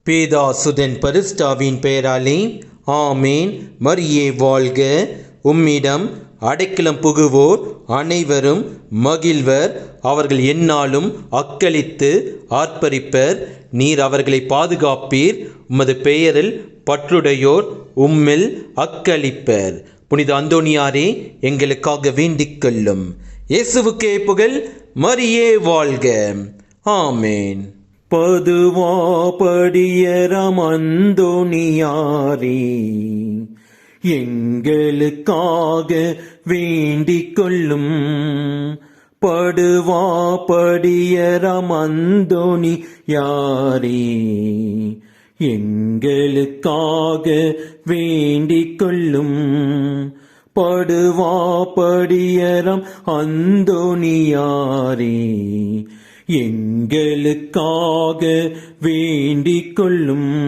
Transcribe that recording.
பேதாசுதன் பரிஸ்டாவின் பெயராலே ஆமேன். மரியே வாழ்க. உம்மிடம் அடைக்கலம் புகுவோர் அனைவரும் மகிழ்வர். அவர்கள் எந்நாளும் அக்களித்து ஆர்ப்பரிப்பர். நீர் அவர்களை பாதுகாப்பீர். உமது பெயரில் பற்றுடையோர் உம்மில் அக்களிப்பர். புனித அந்தோணியாரே, எங்களுக்காக வேண்டிக் கொள்ளும். இயேசுவுக்கே புகழ். மரியே வாழ்க. ஆமேன். பதுவா படியரம் அந்தோணியாரே, எங்களுக்காக வேண்டிக் கொள்ளும். படுவா படியரம் அந்தோணியாரே, எங்களுக்காக வேண்டிக் கொள்ளும். படுவா படியரம் அந்தோணியாரே, எங்களுக்காக வேண்டிக் கொள்ளும்.